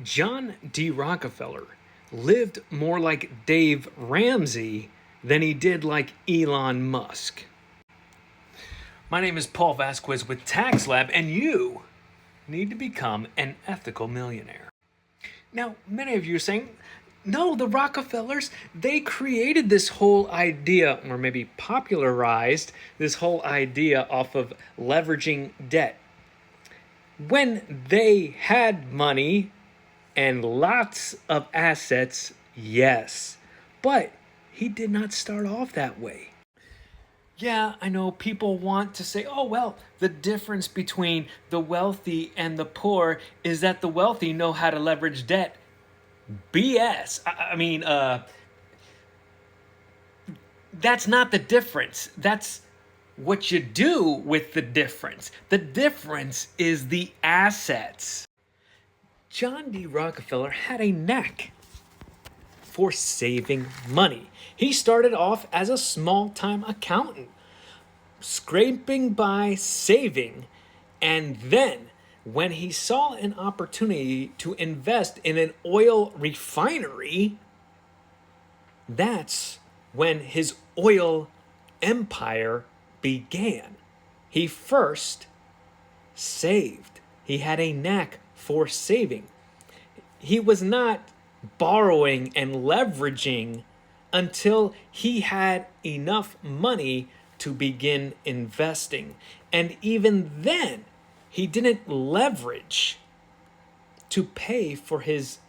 John D. Rockefeller lived more like Dave Ramsey than he did like Elon Musk. My name is Paul Vasquez with Tax Lab, and you need to become an ethical millionaire. Now, many of you are saying, no, the Rockefellers, they created this whole idea, or maybe popularized this whole idea off of leveraging debt. When they had money and lots of assets, yes. But he did not start off that way. Yeah, I know people want to say, oh, well, the difference between the wealthy and the poor is that the wealthy know how to leverage debt. BS. That's not the difference. That's what you do with the difference. The difference is the assets. John D. Rockefeller had a knack for saving money. He started off as a small-time accountant, scraping by, saving, and then when he saw an opportunity to invest in an oil refinery, that's when his oil empire began. He first saved. He had a knack for saving. He was not borrowing and leveraging until he had enough money to begin investing. And even then, he didn't leverage to pay for his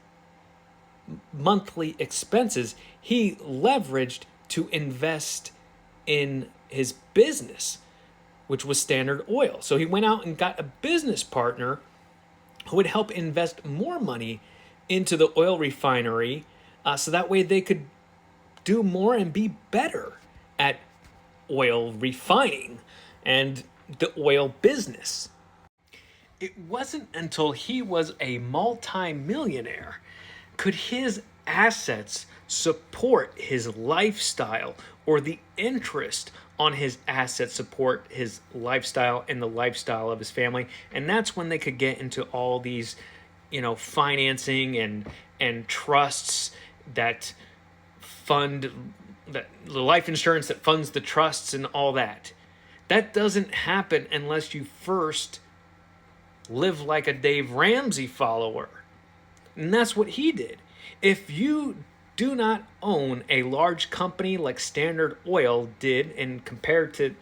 monthly expenses. He leveraged to invest in his business, which was Standard Oil. So he went out and got a business partner who would help invest more money into the oil refinery so that way they could do more and be better at oil refining and the oil business. It wasn't until he was a multi-millionaire could his assets support his lifestyle, or the interest on his assets support his lifestyle and the lifestyle of his family. And that's when they could get into all these, financing and trusts that fund the life insurance that funds the trusts and all that. That doesn't happen unless you first live like a Dave Ramsey follower. And that's what he did. If you do not own a large company like Standard Oil did, and compared to,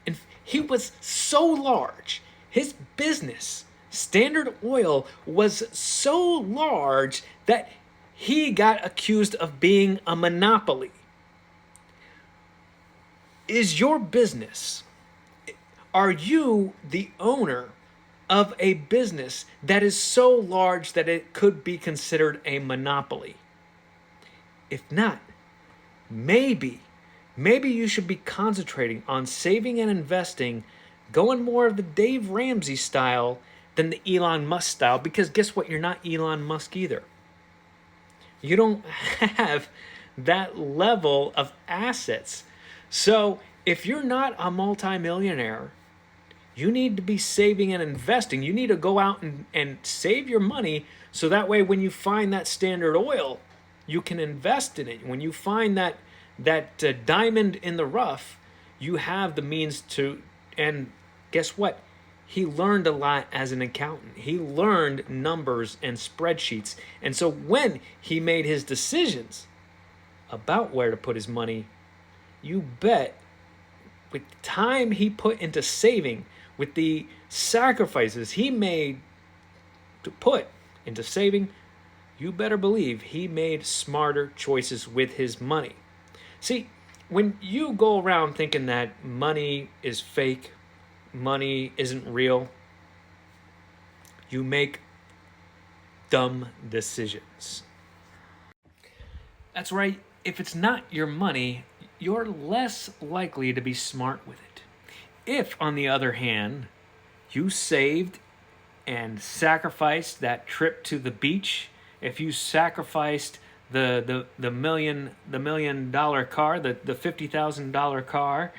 and he was so large, his business, Standard Oil, was so large that he got accused of being a monopoly. Is your business, are you the owner of a business that is so large that it could be considered a monopoly? If not, maybe you should be concentrating on saving and investing, going more of the Dave Ramsey style than the Elon Musk style, because guess what? You're not Elon Musk either. You don't have that level of assets. So if you're not a multimillionaire, you need to be saving and investing. You need to go out and save your money so that way when you find that Standard Oil, you can invest in it. When you find that diamond in the rough, you have the means to, and guess what? He learned a lot as an accountant. He learned numbers and spreadsheets. And so when he made his decisions about where to put his money, you bet with the time he put into saving, with the sacrifices he made to put into saving, you better believe he made smarter choices with his money. See, when you go around thinking that money is fake, money isn't real, you make dumb decisions. That's right. If it's not your money, you're less likely to be smart with it. If, on the other hand, you saved and sacrificed that trip to the beach, if you sacrificed the $1 million car, the $50,000 car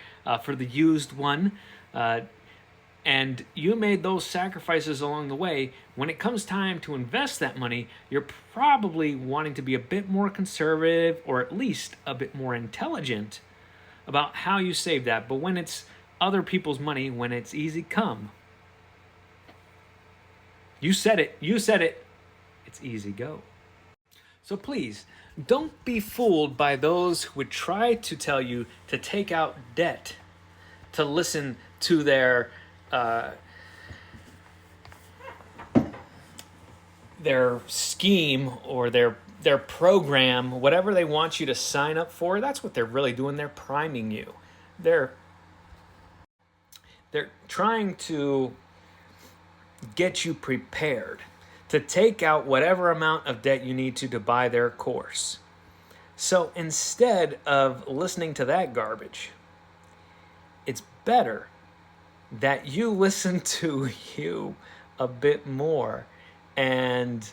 for the used one, and you made those sacrifices along the way, when it comes time to invest that money, you're probably wanting to be a bit more conservative or at least a bit more intelligent about how you save that. But when it's other people's money, when it's easy come, you said it, it's easy go. So please, don't be fooled by those who would try to tell you to take out debt, to listen to their scheme or their program, whatever they want you to sign up for. That's what they're really doing. They're priming you. They're trying to get you prepared to take out whatever amount of debt you need to buy their course. So instead of listening to that garbage, it's better that you listen to you a bit more and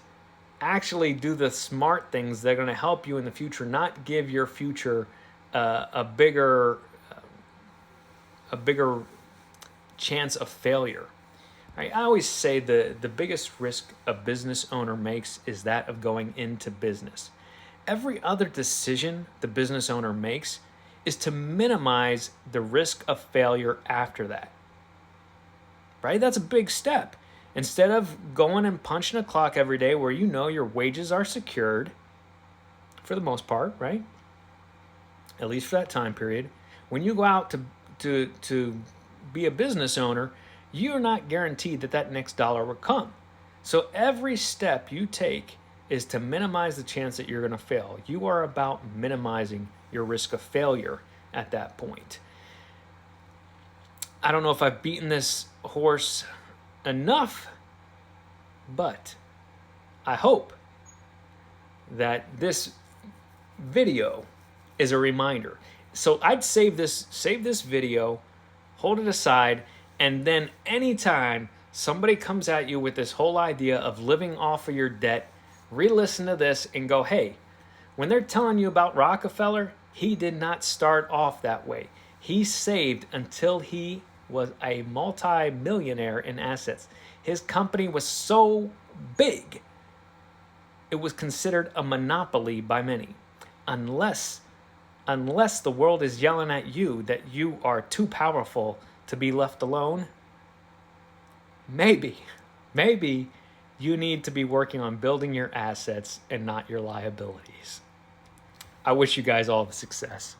actually do the smart things that are going to help you in the future, not give your future a bigger chance of failure. I always say the biggest risk a business owner makes is that of going into business. Every other decision the business owner makes is to minimize the risk of failure after that. Right? That's a big step. Instead of going and punching a clock every day where you know your wages are secured, for the most part, right? At least for that time period. When you go out to be a business owner, you're not guaranteed that next dollar will come. So every step you take is to minimize the chance that you're going to fail. You are about minimizing your risk of failure at that point. I don't know if I've beaten this horse enough, but I hope that this video is a reminder. So I'd save this video, hold it aside, and then anytime somebody comes at you with this whole idea of living off of your debt, re-listen to this and go, hey, when they're telling you about Rockefeller, he did not start off that way. He saved until he was a multi-millionaire in assets. His company was so big, it was considered a monopoly by many. Unless the world is yelling at you that you are too powerful to be left alone, maybe you need to be working on building your assets and not your liabilities. I wish you guys all the success.